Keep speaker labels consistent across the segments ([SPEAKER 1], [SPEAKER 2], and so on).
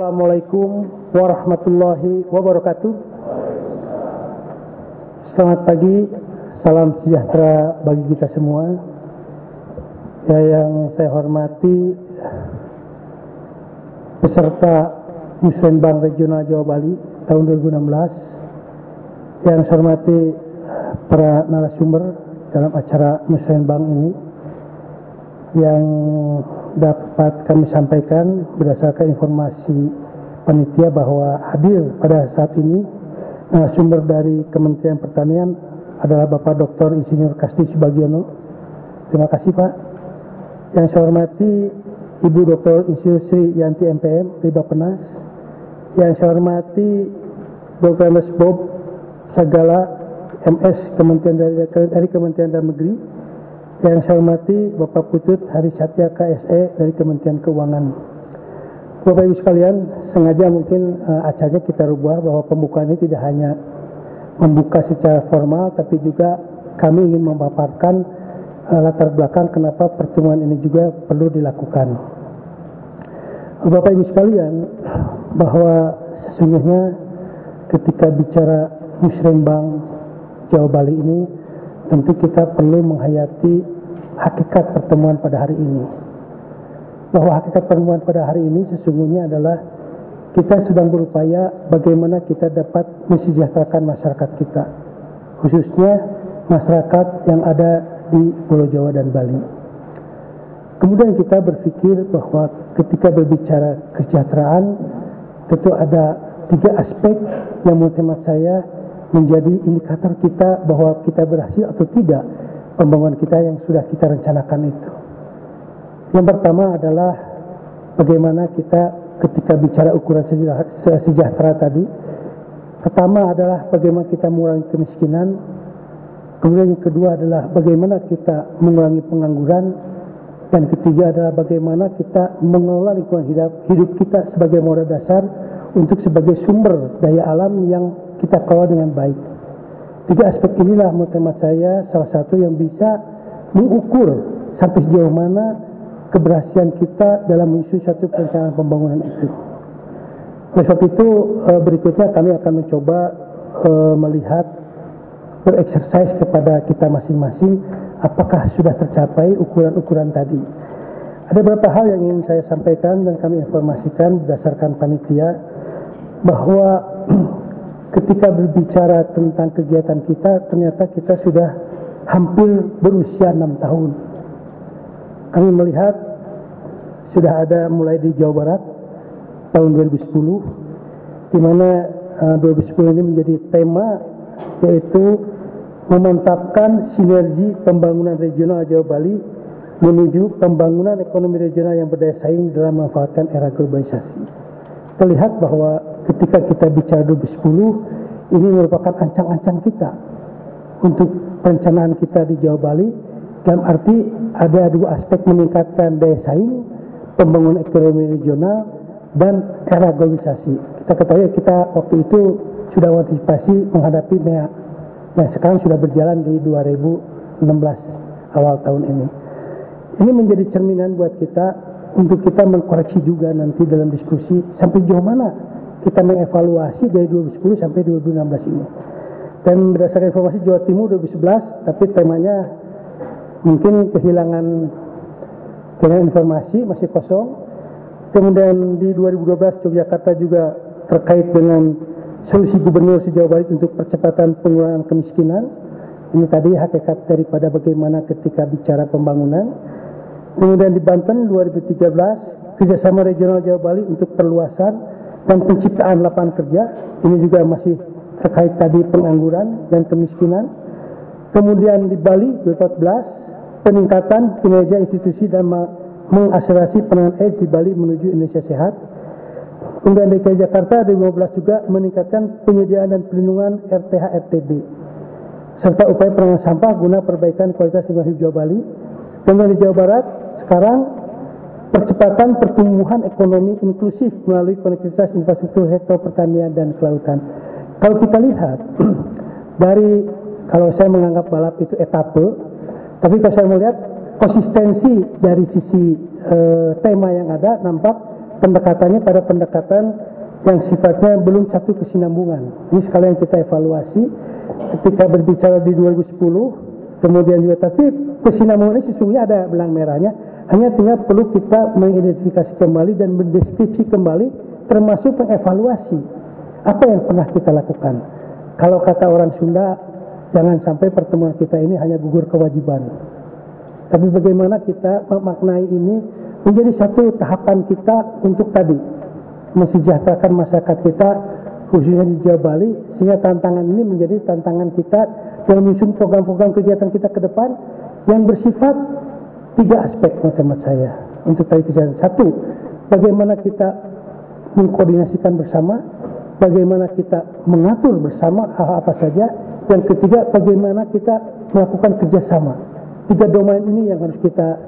[SPEAKER 1] Assalamualaikum warahmatullahi wabarakatuh. Selamat pagi, salam sejahtera bagi kita semua. Ya, yang saya hormati peserta Musrenbang Regional Jawa Bali tahun 2016. Yang saya hormati para narasumber dalam acara Musrenbang ini yang dapat kami sampaikan berdasarkan informasi panitia bahwa hadir pada saat ini sumber dari Kementerian Pertanian adalah Bapak Dr. Insinyur Kasdi Subagiono. Terima kasih Pak. Yang saya hormati Ibu Dr. Insinyur Sri Yanti MPM dari Bappenas. Yang saya hormati Dr. MS Bob Sagala MS dari Kementerian Dalam Negeri. Yang saya hormati Bapak Putut Hari Satya KSE dari Kementerian Keuangan. Bapak Ibu sekalian, sengaja mungkin acaranya kita rubah bahwa pembukaan ini tidak hanya membuka secara formal, tapi juga kami ingin memaparkan latar belakang kenapa pertemuan ini juga perlu dilakukan. Bapak Ibu sekalian, bahwa sesungguhnya ketika bicara Musrenbang Jawa Bali ini, tentu kita perlu menghayati hakikat pertemuan pada hari ini. Bahwa hakikat pertemuan pada hari ini sesungguhnya adalah kita sedang berupaya bagaimana kita dapat mensejahterakan masyarakat kita, khususnya masyarakat yang ada di Pulau Jawa dan Bali. Kemudian kita berpikir bahwa ketika berbicara kesejahteraan, tentu ada 3 aspek yang menurut hemat saya menjadi indikator kita bahwa kita berhasil atau tidak pembangunan kita yang sudah kita rencanakan itu. Yang pertama adalah bagaimana kita ketika bicara ukuran sejahtera tadi. Pertama adalah bagaimana kita mengurangi kemiskinan. Kemudian yang kedua adalah bagaimana kita mengurangi pengangguran. Dan ketiga adalah bagaimana kita mengelola lingkungan hidup kita sebagai modal dasar untuk sebagai sumber daya alam yang kita kelola dengan baik. 3 aspek inilah menurut hemat saya salah satu yang bisa mengukur sampai sejauh mana keberhasilan kita dalam menyusun satu perencanaan pembangunan itu. Oleh sebab itu berikutnya kami akan mencoba melihat, bereksersis kepada kita masing-masing apakah sudah tercapai ukuran-ukuran tadi. Ada beberapa hal yang ingin saya sampaikan dan kami informasikan berdasarkan panitia bahwa ketika berbicara tentang kegiatan kita, ternyata kita sudah hampir berusia 6 tahun. Kami melihat sudah ada mulai di Jawa Barat tahun 2010, di mana 2010 ini menjadi tema, yaitu memantapkan sinergi pembangunan regional Jawa Bali menuju pembangunan ekonomi regional yang berdaya saing dalam memanfaatkan era globalisasi. Terlihat bahwa ketika kita bicara 2010, ini merupakan ancang-ancang kita untuk perencanaan kita di Jawa Bali, dalam arti ada 2 aspek: meningkatkan daya saing, pembangunan ekonomi regional, dan era globalisasi. Kita ketahui kita waktu itu sudah antisipasi menghadapi MEA yang sekarang sudah berjalan di 2016 awal tahun ini. Ini menjadi cerminan buat kita untuk kita mengkoreksi juga nanti dalam diskusi sampai jauh mana kita mengevaluasi dari 2010 sampai 2016 ini. Dan berdasarkan informasi Jawa Timur 2011, tapi temanya mungkin kehilangan informasi, masih kosong. Kemudian di 2012 Yogyakarta juga terkait dengan solusi gubernur se-Jawa Bali untuk percepatan pengurangan kemiskinan. Ini tadi hakikat daripada bagaimana ketika bicara pembangunan. Kemudian di Banten 2013 kerjasama regional Jawa Bali untuk perluasan dan penciptaan lapangan kerja. Ini juga masih terkait tadi pengangguran dan kemiskinan. Kemudian di Bali 2014 peningkatan kinerja institusi dan mengakselerasi penanganan AIDS di Bali menuju Indonesia Sehat. Kemudian DKI Jakarta 2015 juga meningkatkan penyediaan dan pelindungan RTH-RTB serta upaya penanganan sampah guna perbaikan kualitas lingkungan hidup Jawa Bali. Kemudian di Jawa Barat sekarang percepatan pertumbuhan ekonomi inklusif melalui konektivitas infrastruktur sektor pertanian dan kelautan. Kalau kita lihat dari, kalau saya menganggap balap itu etape, tapi kalau saya melihat konsistensi dari sisi tema yang ada, nampak pendekatannya pada pendekatan yang sifatnya belum satu kesinambungan. Ini sekalian kita evaluasi ketika berbicara di 2010, kemudian juga, tapi kesinambungannya sesungguhnya ada belang merahnya, hanya tinggal perlu kita mengidentifikasi kembali dan mendeskripsi kembali, termasuk mengevaluasi apa yang pernah kita lakukan. Kalau kata orang Sunda, jangan sampai pertemuan kita ini hanya gugur kewajiban, tapi bagaimana kita memaknai ini menjadi satu tahapan kita untuk tadi mensejahterakan masyarakat kita, khususnya di Jawa Bali, sehingga tantangan ini menjadi tantangan kita dalam menyusun program-program kegiatan kita ke depan yang bersifat 3 aspek menurut saya untuk tadi kegiatan. 1, bagaimana kita mengkoordinasikan bersama, bagaimana kita mengatur bersama hal apa saja. Yang ketiga, bagaimana kita melakukan kerjasama. 3 domain ini yang harus kita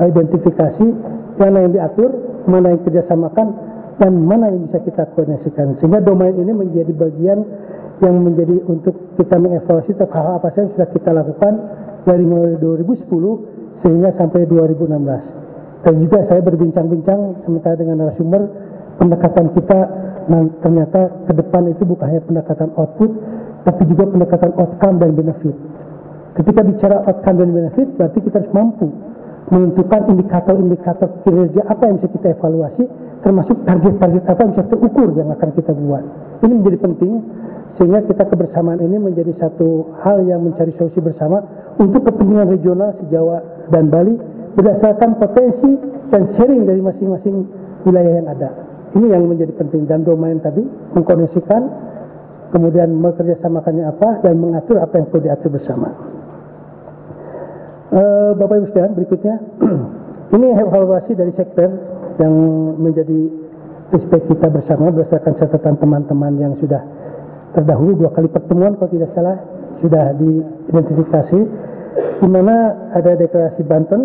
[SPEAKER 1] identifikasi, mana yang diatur, mana yang kerjasamakan, dan mana yang bisa kita koordinasikan. Sehingga domain ini menjadi bagian yang menjadi untuk kita mengevaluasi hal apa saja yang sudah kita lakukan dari mulai 2010 sehingga sampai 2016. Dan juga saya berbincang-bincang sementara dengan narasumber, pendekatan kita ternyata ke depan itu bukan hanya pendekatan output, tapi juga pendekatan outcome dan benefit. Ketika bicara outcome dan benefit, berarti kita harus mampu menentukan indikator-indikator kinerja apa yang bisa kita evaluasi, termasuk target-target apa yang bisa terukur yang akan kita buat. Ini menjadi penting, sehingga kita kebersamaan ini menjadi satu hal yang mencari solusi bersama untuk kepentingan regional se-Jawa dan Bali berdasarkan potensi dan sharing dari masing-masing wilayah yang ada. Ini yang menjadi penting, dan domain tadi mengkoordinasikan, kemudian bekerjasamakannya apa, dan mengatur apa yang perlu diatur bersama. Bapak Ibu sekalian, berikutnya ini evaluasi dari sektor yang menjadi aspek kita bersama berdasarkan catatan teman-teman yang sudah terdahulu 2 kali pertemuan kalau tidak salah sudah diidentifikasi, di mana ada deklarasi Banten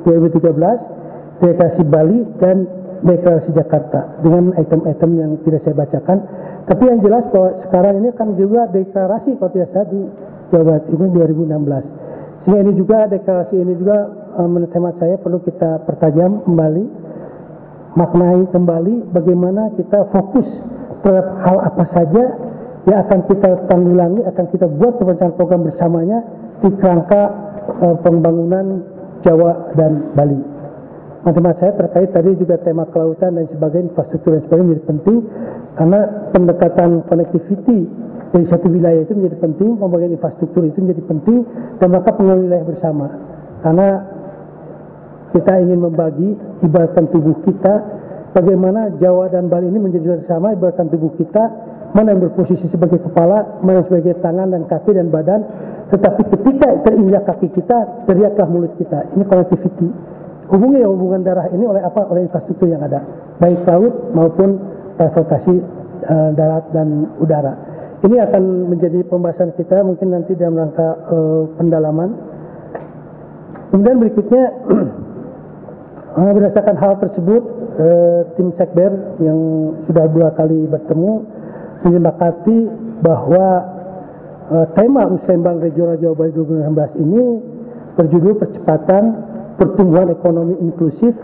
[SPEAKER 1] 2013, deklarasi Bali, dan deklarasi Jakarta dengan item-item yang tidak saya bacakan. Tapi yang jelas bahwa sekarang ini kan juga deklarasi kalau tidak salah di Jawa Barat ini 2016. Sehingga ini juga, deklarasi ini juga menurut hemat saya perlu kita pertajam kembali, maknai kembali bagaimana kita fokus terhadap hal apa saja yang akan kita tanggulangi, akan kita buat sebuah program bersamanya di kerangka pembangunan Jawa dan Bali. Teman-teman saya terkait tadi juga tema kelautan dan sebagainya, infrastruktur dan sebagainya menjadi penting, karena pendekatan connectivity dari satu wilayah itu menjadi penting, pembagian infrastruktur itu menjadi penting, dan maka pengelola wilayah bersama. Karena kita ingin membagi, ibaratkan tubuh kita, bagaimana Jawa dan Bali ini menjadi bersama, ibaratkan tubuh kita, mana yang berposisi sebagai kepala, mana yang sebagai tangan dan kaki dan badan, tetapi ketika terinjak kaki kita, teriaklah mulut kita. Ini connectivity. Hubungan darah ini oleh apa? Oleh infrastruktur yang ada, baik laut maupun transportasi darat dan udara. Ini akan menjadi pembahasan kita mungkin nanti dalam rangka pendalaman. Kemudian berikutnya berdasarkan hal tersebut, tim Sekber yang sudah 2 kali bertemu menyepakati bahwa tema Musrembang Regional Jawa Bali 2016 ini berjudul percepatan pertumbuhan ekonomi inklusif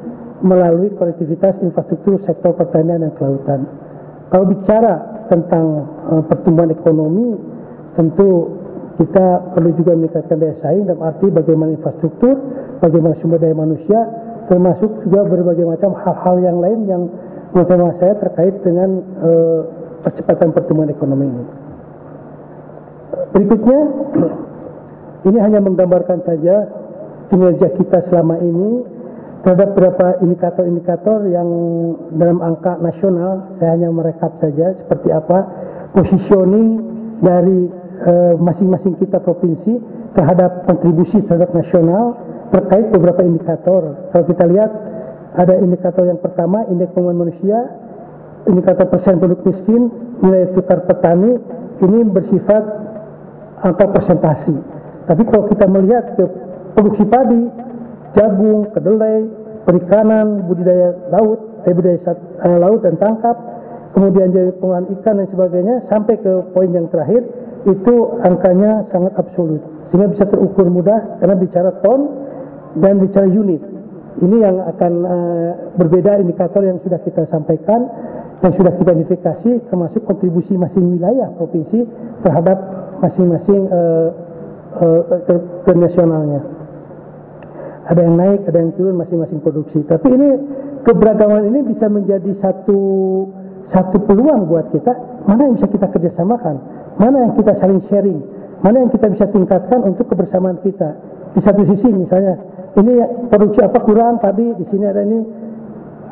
[SPEAKER 1] melalui konektivitas infrastruktur sektor pertanian dan kelautan. Kalau bicara tentang pertumbuhan ekonomi, tentu kita perlu juga meningkatkan daya saing dalam arti bagaimana infrastruktur, bagaimana sumber daya manusia, termasuk juga berbagai macam hal-hal yang lain yang menurut saya terkait dengan percepatan pertumbuhan ekonomi ini. Berikutnya, ini hanya menggambarkan saja kinerja kita selama ini terhadap beberapa indikator-indikator yang dalam angka nasional. Saya hanya merekap saja seperti apa positioning dari masing-masing kita provinsi terhadap kontribusi terhadap nasional terkait beberapa indikator. Kalau kita lihat, ada indikator yang pertama, indeks pembangunan manusia, indikator persen penduduk miskin, nilai tukar petani, ini bersifat angka persentasi. Tapi kalau kita melihat ke produksi padi, jagung, kedelai, perikanan, budidaya laut, budidaya laut dan tangkap, kemudian jadi pengolahan ikan dan sebagainya, sampai ke poin yang terakhir, itu angkanya sangat absolut. Sehingga bisa terukur mudah karena bicara ton dan bicara unit. Ini yang akan berbeda indikator yang sudah kita sampaikan, yang sudah kita identifikasi, termasuk kontribusi masing wilayah provinsi terhadap masing-masing ke nasionalnya. Ada yang naik, ada yang turun masing-masing produksi. Tapi ini keberagaman ini bisa menjadi satu peluang buat kita. Mana yang bisa kita kerjasamakan, mana yang kita saling sharing, mana yang kita bisa tingkatkan untuk kebersamaan kita. Di satu sisi misalnya, ini produksi apa kurang tadi, di sini ada ini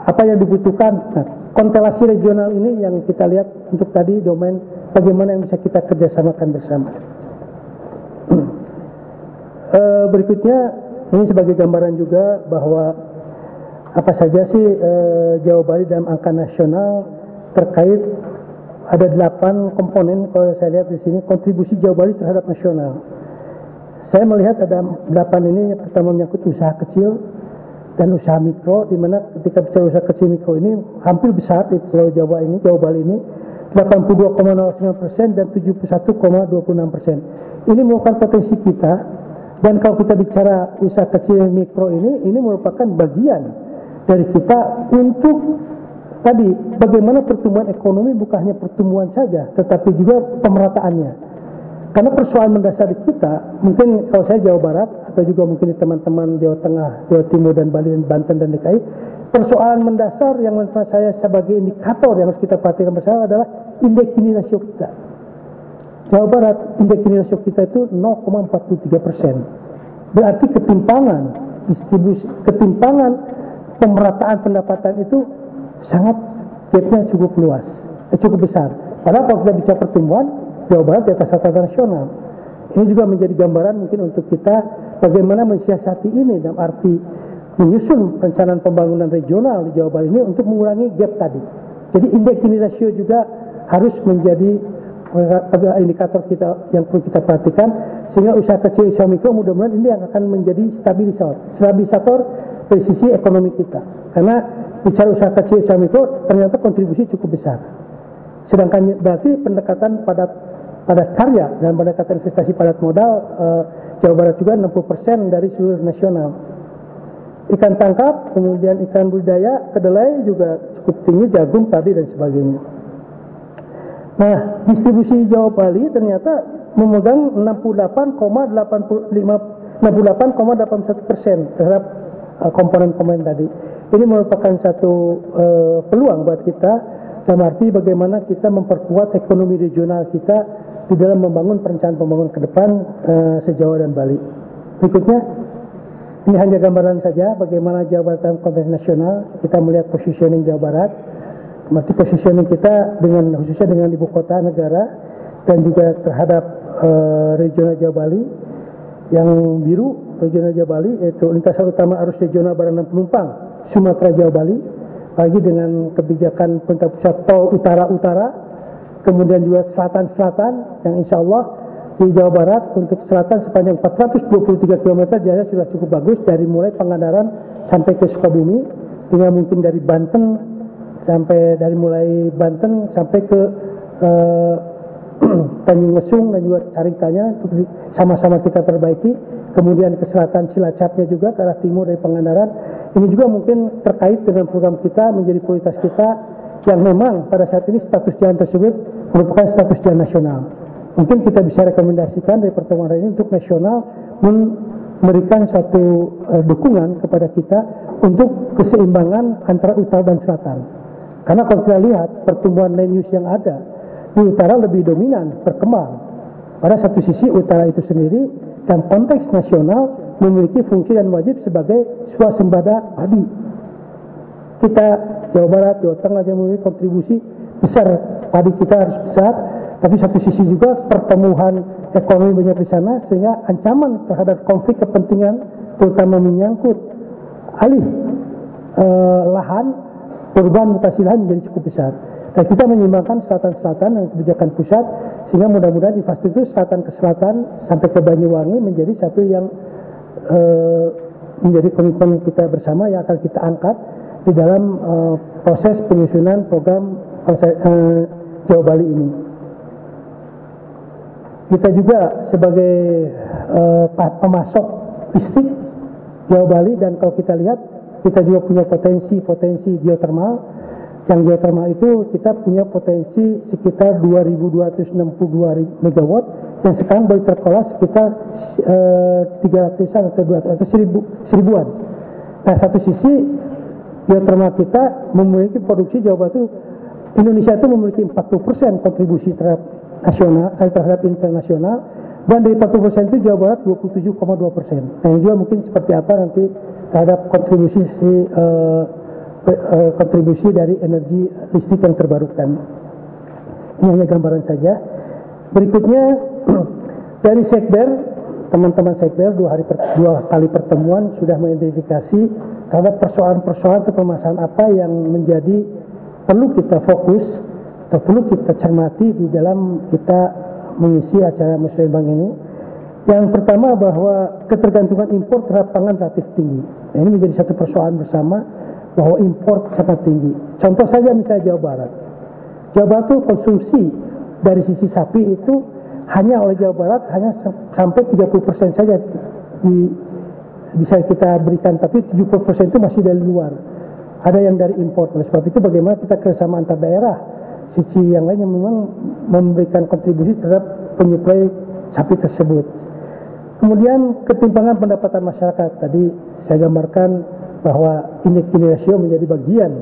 [SPEAKER 1] apa yang dibutuhkan. Nah, konstelasi regional ini yang kita lihat untuk tadi domain bagaimana yang bisa kita kerjasamakan bersama. Berikutnya ini sebagai gambaran juga bahwa apa saja sih Jawa Bali dalam angka nasional terkait ada 8 komponen kalau saya lihat di sini kontribusi Jawa Bali terhadap nasional. Saya melihat ada 8 ini. Yang pertama menyangkut usaha kecil dan usaha mikro, di mana ketika bicara usaha kecil mikro ini hampir besar di Pulau Jawa ini, Jawa Bali ini 82,09% dan 71,26%. Ini merupakan potensi kita, dan kalau kita bicara usaha kecil mikro ini merupakan bagian dari kita untuk tadi bagaimana pertumbuhan ekonomi bukan hanya pertumbuhan saja, tetapi juga pemerataannya. Karena persoalan mendasar di kita, mungkin kalau saya Jawa Barat atau juga mungkin di teman-teman Jawa Tengah, Jawa Timur dan Bali dan Banten dan DKI, persoalan mendasar yang menurut saya sebagai indikator yang harus kita perhatikan bersama adalah indeks Gini rasio kita. Jawa Barat indeks Gini rasio kita itu 0,43%. Berarti ketimpangan distribusi, ketimpangan pemerataan pendapatan itu sangat gapnya cukup luas, cukup besar. Padahal kalau kita bicara pertumbuhan, Jawa Barat di atas rata-rata nasional. Ini juga menjadi gambaran mungkin untuk kita bagaimana mensiasati ini dalam arti menyusun perencanaan pembangunan regional di Jawa Bali ini untuk mengurangi gap tadi. Jadi indeks Gini rasio juga harus menjadi indikator kita yang perlu kita perhatikan, sehingga usaha kecil usaha mikro mudah-mudahan ini yang akan menjadi stabilisator dari sisi ekonomi kita. Karena bicara usaha kecil usaha mikro ternyata kontribusi cukup besar. Sedangkan berarti pendekatan padat karya dan pendekatan investasi padat modal Jawa Barat juga 60% dari seluruh nasional. Ikan tangkap, kemudian ikan budidaya, kedelai juga cukup tinggi, jagung tadi dan sebagainya. Nah, distribusi Jawa Bali ternyata memegang 68,81% terhadap komponen-komponen tadi. Ini merupakan satu peluang buat kita, dalam arti bagaimana kita memperkuat ekonomi regional kita di dalam membangun perencanaan pembangunan ke depan se-Jawa dan Bali. Berikutnya, ini hanya gambaran saja bagaimana Jawa Barat dalam konteks nasional. Kita melihat positioning Jawa Barat, berarti positioning kita dengan khususnya dengan ibu kota negara dan juga terhadap regional Jawa Bali. Yang biru regional Jawa Bali yaitu lintasan utama arus regional barang dan penumpang Sumatera Jawa Bali, lagi dengan kebijakan pemerintah pusat tol utara-utara, kemudian juga selatan-selatan yang insya Allah di Jawa Barat untuk selatan sepanjang 423 km jalannya sudah cukup bagus, dari mulai Pangandaran sampai ke Sukabumi, tinggal mungkin dari Banten sampai sampai ke Tanjung Lesung dan juga Caritanya untuk sama-sama kita perbaiki. Kemudian ke selatan Cilacapnya juga ke arah timur dari Pangandaran. Ini juga mungkin terkait dengan program kita menjadi prioritas kita yang memang pada saat ini status jalan tersebut merupakan status jalan nasional. Mungkin kita bisa rekomendasikan dari pertemuan hari ini untuk nasional memberikan satu dukungan kepada kita untuk keseimbangan antara utara dan selatan. Karena kalau kita lihat pertumbuhan land use yang ada di utara lebih dominan, berkembang. Pada satu sisi utara itu sendiri dan konteks nasional memiliki fungsi dan wajib sebagai swasembada padi. Kita Jawa Barat, Jawa Tengah yang memiliki kontribusi besar, padi kita harus besar, tapi satu sisi juga pertumbuhan ekonomi banyak di sana, sehingga ancaman terhadap konflik kepentingan terutama menyangkut alih lahan, perubahan mutasi lahan menjadi cukup besar. Dan kita menyimbangkan selatan-selatan dengan kebijakan pusat, sehingga mudah-mudahan infrastruktur selatan ke selatan sampai ke Banyuwangi menjadi satu yang menjadi komitmen kita bersama yang akan kita angkat di dalam proses penyusunan program Jawa Bali ini. Kita juga sebagai pemasok listrik Jawa Bali, dan kalau kita lihat kita juga punya potensi geothermal. Yang geothermal itu kita punya potensi sekitar 2.262 megawatt yang sekarang baru terkelola sekitar 300-an atau 200 atau 1000-an. Nah, satu sisi geothermal kita memiliki produksi Jawa Barat itu, Indonesia itu memiliki 40% kontribusi terhadap nasional, terhadap internasional, dan dari 40% itu Jawa Barat 27,2%. Nah, ini juga mungkin seperti apa nanti terhadap kontribusi dari energi listrik yang terbarukan. Ini hanya gambaran saja. Berikutnya dari Sekber, teman-teman Sekber dua kali pertemuan sudah mengidentifikasi terhadap persoalan-persoalan atau permasalahan apa yang menjadi perlu kita fokus atau perlu kita cermati di dalam kita mengisi acara Musrembang Bank ini. Yang pertama bahwa ketergantungan impor terhadap pangan relatif tinggi. Nah, ini menjadi satu persoalan bersama bahwa impor sangat tinggi. Contoh saja misalnya Jawa Barat. Jawa Barat itu konsumsi dari sisi sapi itu hanya oleh Jawa Barat hanya sampai 30% saja bisa kita berikan, tapi 70% itu masih dari luar. Ada yang dari impor. Oleh sebab itu bagaimana kita kerjasama antar daerah, sisi yang lain yang memang memberikan kontribusi terhadap penyuplai sapi tersebut. Kemudian ketimpangan pendapatan masyarakat. Tadi saya gambarkan bahwa Gini rasio menjadi bagian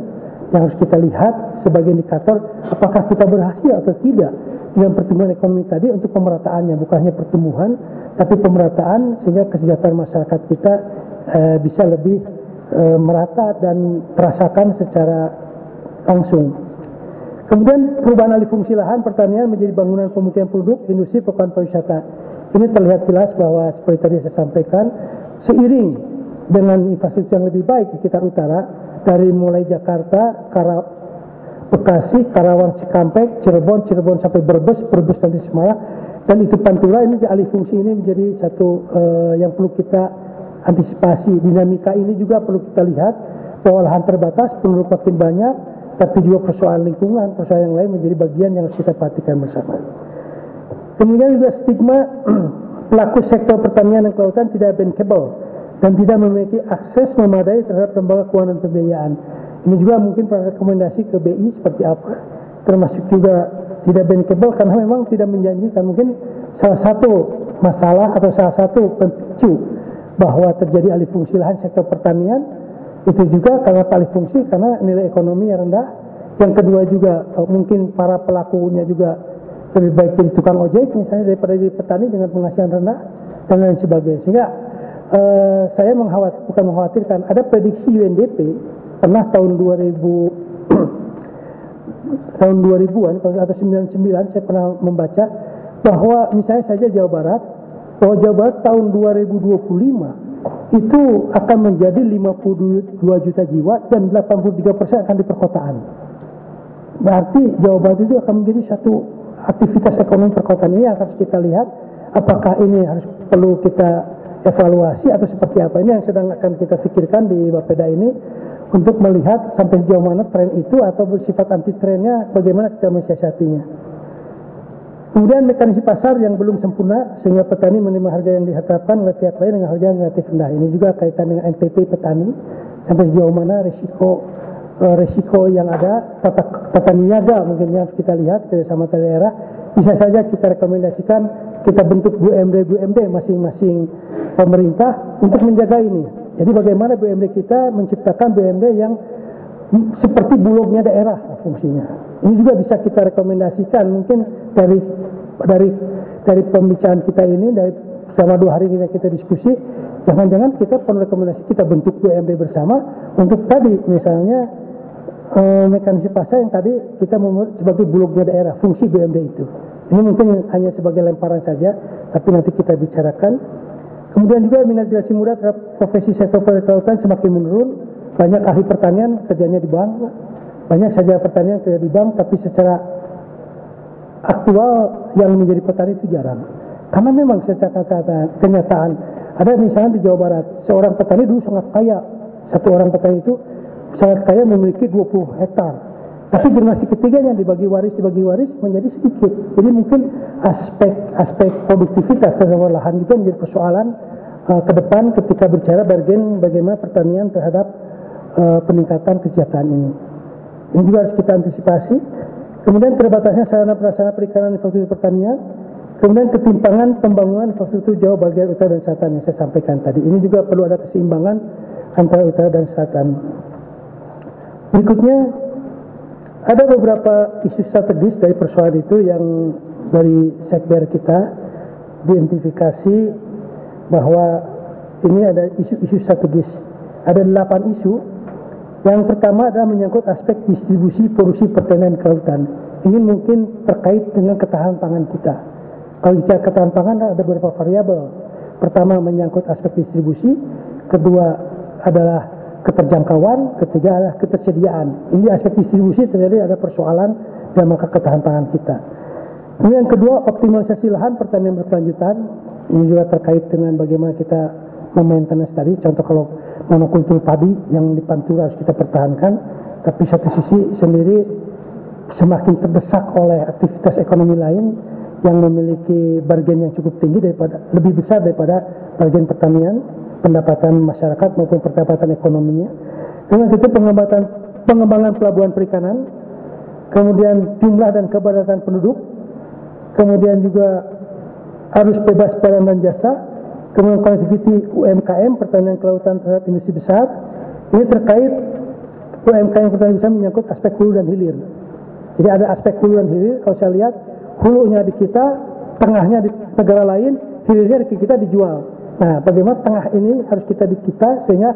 [SPEAKER 1] yang harus kita lihat sebagai indikator apakah kita berhasil atau tidak dengan pertumbuhan ekonomi tadi untuk pemerataannya, bukan hanya pertumbuhan tapi pemerataan sehingga kesejahteraan masyarakat kita bisa lebih merata dan terasakan secara langsung. Kemudian perubahan alih fungsi lahan pertanian menjadi bangunan pemukiman penduduk, industri, perubahan pariwisata. Ini terlihat jelas bahwa seperti tadi saya sampaikan, seiring dengan infrastruktur yang lebih baik di sekitar utara, dari mulai Jakarta, Bekasi, Karawang, Cikampek, Cirebon sampai Brebes nanti Semarang, dan itu Pantura. Ini alih fungsi ini menjadi satu yang perlu kita antisipasi. Dinamika ini juga perlu kita lihat bahwa lahan terbatas, penduduk makin banyak, tapi juga persoalan lingkungan, persoalan yang lain menjadi bagian yang harus kita perhatikan bersama. Kemudian juga stigma pelaku sektor pertanian dan kelautan tidak bankable dan tidak memiliki akses memadai terhadap lembaga keuangan dan pembiayaan. Ini juga mungkin rekomendasi ke BI seperti apa, termasuk juga tidak bankable karena memang tidak menjanjikan. Mungkin salah satu masalah atau salah satu pemicu bahwa terjadi alih fungsi lahan sektor pertanian itu juga karena alih fungsi karena nilai ekonomi yang rendah. Yang kedua juga mungkin para pelakunya juga lebih baik jadi tukang ojek misalnya daripada jadi petani dengan penghasilan rendah dan lain sebagainya. Sehingga saya bukan mengkhawatirkan. Ada prediksi UNDP pernah tahun 2000-an atau 99 saya pernah membaca bahwa misalnya saja Jawa Barat tahun 2025 itu akan menjadi 52 juta jiwa dan 83% akan di perkotaan. Berarti Jawa Barat itu akan menjadi satu aktivitas ekonomi perkotaan. Ini yang harus kita lihat apakah ini harus perlu kita evaluasi atau seperti apa. Ini yang sedang akan kita pikirkan di Bapeda ini untuk melihat sampai sejauh mana tren itu atau bersifat anti trennya, bagaimana kita mensiasatinya. Kemudian mekanisme pasar yang belum sempurna sehingga petani menerima harga yang diharapkan oleh pihak lain dengan harga yang relatif rendah. Ini juga kaitan dengan NPP petani, sampai sejauh mana resiko yang ada, tata niaga mungkin yang harus kita lihat kerjasama daerah. Bisa saja kita rekomendasikan kita bentuk BUMD masing-masing pemerintah untuk menjaga ini. Jadi bagaimana BUMD kita menciptakan BUMD yang seperti bulognya daerah fungsinya. Ini juga bisa kita rekomendasikan mungkin dari pembicaraan kita ini, dari selama 2 hari ini kita diskusi, jangan-jangan kita perlu rekomendasi kita bentuk BUMD bersama untuk tadi misalnya mekanisme pasar yang tadi kita membuat sebagai bulognya daerah, fungsi BUMD itu. Ini mungkin hanya sebagai lemparan saja, tapi nanti kita bicarakan. Kemudian juga minat generasi muda terhadap profesi sektor pertanian semakin menurun. Banyak ahli pertanian kerjanya di bank, banyak saja pertanian kerja di bank, tapi secara aktual yang menjadi petani itu jarang. Karena memang secara kenyataan, ada misalnya di Jawa Barat, seorang petani dulu sangat kaya. Satu orang petani itu sangat kaya memiliki 20 hektar. Tapi generasi ketiganya dibagi waris menjadi sedikit. Jadi mungkin aspek produktivitas terhadap lahan juga menjadi persoalan ke depan ketika bicara bagaimana pertanian terhadap peningkatan kesejahteraan ini. Ini juga harus kita antisipasi. Kemudian terbatasnya sarana prasarana perikanan infrastruktur pertanian, kemudian ketimpangan pembangunan infrastruktur Jawa bagian utara dan selatan yang saya sampaikan tadi. Ini juga perlu ada keseimbangan antara utara dan selatan. Berikutnya, ada beberapa isu strategis dari persoalan itu yang dari Sekber kita diidentifikasi bahwa ini ada isu-isu strategis. Ada 8 isu. Yang pertama adalah menyangkut aspek distribusi produksi pertanian kelautan. Ini mungkin terkait dengan ketahanan pangan kita. Kalau bicara ketahanan pangan ada beberapa variabel. Pertama menyangkut aspek distribusi, kedua adalah keterjangkauan, ketiga adalah ketersediaan. Ini aspek distribusi terjadi ada persoalan dalam rangka ketahanan pangan kita. Kemudian yang kedua, optimalisasi lahan pertanian berkelanjutan. Ini juga terkait dengan bagaimana kita memaintenance tadi. Contoh kalau monokultur padi yang di Pantura harus kita pertahankan, tapi satu sisi sendiri semakin terdesak oleh aktivitas ekonomi lain yang memiliki bargain yang cukup tinggi lebih besar daripada bargain pertanian, pendapatan masyarakat maupun pendapatan ekonominya. Dengan itu pengembangan pelabuhan perikanan, kemudian jumlah dan kepadatan penduduk, kemudian juga arus bebas barang dan jasa, kemudian connectivity UMKM, pertanian kelautan terhadap industri besar. Ini terkait UMKM pertanian besar menyangkut aspek hulu dan hilir. Jadi ada aspek hulu dan hilir, kalau saya lihat hulunya di kita, tengahnya di negara lain, hilirnya di kita dijual. Nah, bagaimana tengah ini harus kita di kita sehingga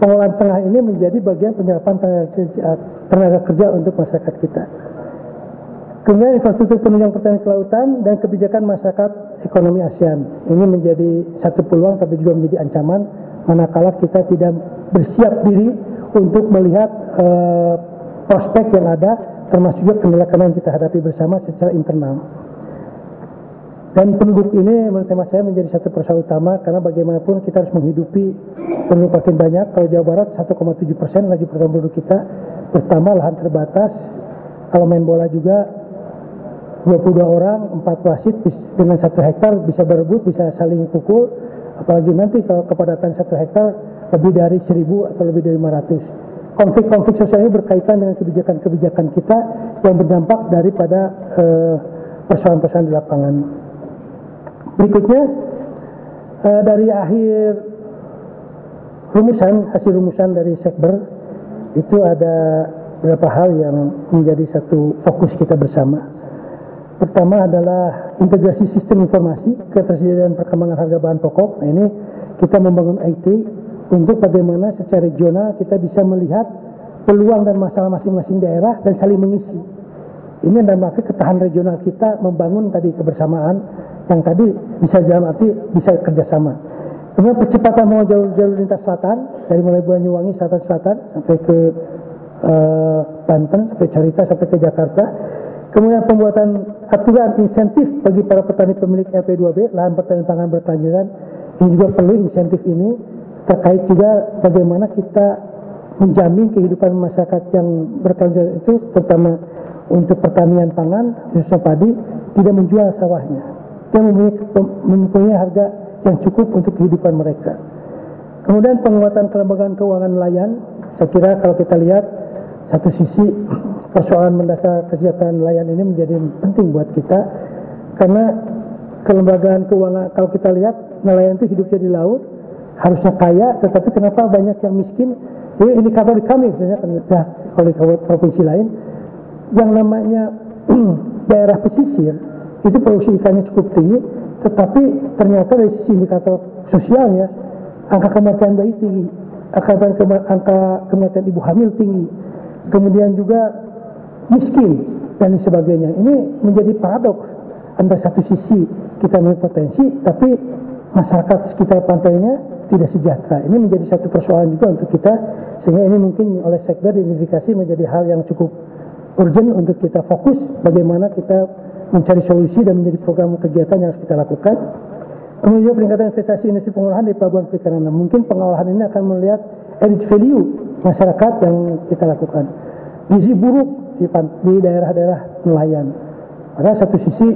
[SPEAKER 1] pengolahan tengah ini menjadi bagian penyerapan tenaga kerja untuk masyarakat kita. Kemudian infrastruktur penunjang pertanian kelautan dan kebijakan masyarakat ekonomi ASEAN. Ini menjadi satu peluang tapi juga menjadi ancaman manakala kita tidak bersiap diri untuk melihat prospek yang ada, termasuk juga kendala-kendala yang kita hadapi bersama secara internal. Dan penduduk ini menurut saya menjadi satu persoalan utama karena bagaimanapun kita harus menghidupi penduduk makin banyak. Kalau Jawa Barat 1,7% laju pertumbuhan penduduk kita bertambah, lahan terbatas. Kalau main bola juga 22 orang, 4 wasit dengan 1 hektar bisa berebut, bisa saling pukul. Apalagi nanti kalau kepadatan 1 hektar lebih dari 1.000 atau lebih dari 500. Konflik-konflik sosial ini berkaitan dengan kebijakan-kebijakan kita yang berdampak daripada persoalan-persoalan di lapangan. Berikutnya, dari hasil rumusan dari Sekber, itu ada beberapa hal yang menjadi satu fokus kita bersama. Pertama adalah integrasi sistem informasi, ketersediaan perkembangan harga bahan pokok. Nah, ini kita membangun IT untuk bagaimana secara regional kita bisa melihat peluang dan masalah masing-masing daerah dan saling mengisi. Ini dalam arti ketahanan regional kita membangun tadi kebersamaan yang tadi bisa dalam arti bisa kerjasama. Kemudian percepatan mengenai jalur lintas selatan dari mulai Banyuwangi selatan sampai ke Banten, sampai Carita, sampai ke Jakarta. Kemudian pembuatan aturan insentif bagi para petani pemilik LP2B, lahan pertanian pangan berkelanjutan. Ini juga perlu insentif ini terkait juga bagaimana kita menjamin kehidupan masyarakat yang berkelanjutan itu, terutama untuk pertanian pangan, khususnya padi, tidak menjual sawahnya. Yang mempunyai harga yang cukup untuk kehidupan mereka. Kemudian penguatan kelembagaan keuangan nelayan, saya kira kalau kita lihat satu sisi persoalan mendasar kesejahteraan nelayan ini menjadi penting buat kita karena kelembagaan keuangan, kalau kita lihat nelayan itu hidupnya di laut, harusnya kaya, tetapi kenapa banyak yang miskin? Ini indikator di kami sebenarnya, kalau di provinsi lain, yang namanya daerah pesisir itu produksi ikannya cukup tinggi, tetapi ternyata dari sisi indikator sosialnya angka kematian bayi tinggi, angka kematian ibu hamil tinggi, kemudian juga miskin dan sebagainya. Ini menjadi paradoks antara satu sisi kita memiliki potensi, tapi masyarakat sekitar pantainya tidak sejahtera. Ini menjadi satu persoalan juga untuk kita, sehingga ini mungkin oleh Sekber diidentifikasi menjadi hal yang cukup urgent untuk kita fokus bagaimana kita mencari solusi dan menjadi program kegiatan yang harus kita lakukan. Kemudian juga peningkatan investasi industri pengolahan di pelabuhan perikanan. Mungkin pengolahan ini akan melihat added value masyarakat yang kita lakukan. Gizi buruk di daerah-daerah nelayan. Pada satu sisi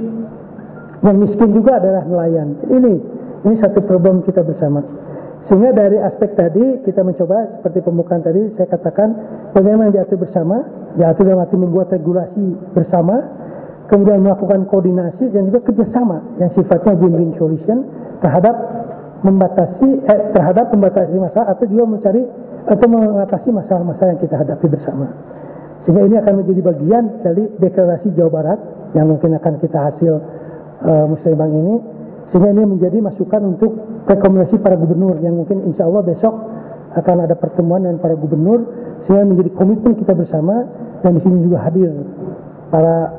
[SPEAKER 1] yang miskin juga adalah nelayan. Ini satu problem kita bersama. Sehingga dari aspek tadi kita mencoba seperti pembukaan tadi saya katakan bagaimana diatur bersama, diatur dalam arti membuat regulasi bersama, kemudian melakukan koordinasi dan juga kerjasama yang sifatnya win-win solution terhadap membatasi masalah atau juga mencari atau mengatasi masalah-masalah yang kita hadapi bersama. Sehingga ini akan menjadi bagian dari deklarasi Jawa Barat yang mungkin akan kita hasil musyawarah ini, sehingga ini menjadi masukan untuk rekomendasi para gubernur yang mungkin insya Allah besok akan ada pertemuan dengan para gubernur, sehingga menjadi komitmen kita bersama. Dan di sini juga hadir para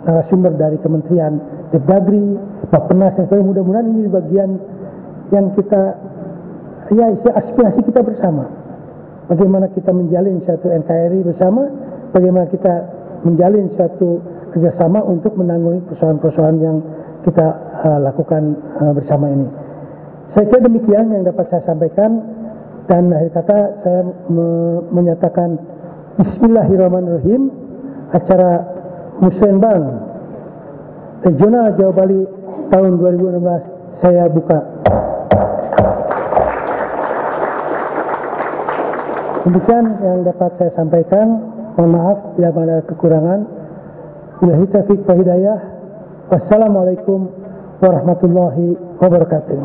[SPEAKER 1] narasumber dari Kementerian Dagri, Bappenas, dan sebagainya. Mudah-mudahan ini bagian yang kita, ya aspirasi kita bersama. Bagaimana kita menjalin suatu NKRI bersama, bagaimana kita menjalin suatu kerjasama untuk menanggulangi persoalan-persoalan yang kita lakukan bersama ini. Saya kira demikian yang dapat saya sampaikan, dan akhir kata saya menyatakan Bismillahirrahmanirrahim. Acara Musrenbang Regional Jawa Bali tahun 2016 saya buka. Demikian yang dapat saya sampaikan. Mohon maaf bila ada kekurangan. Billahi taufiq wa hidayah. Wassalamualaikum warahmatullahi wabarakatuh.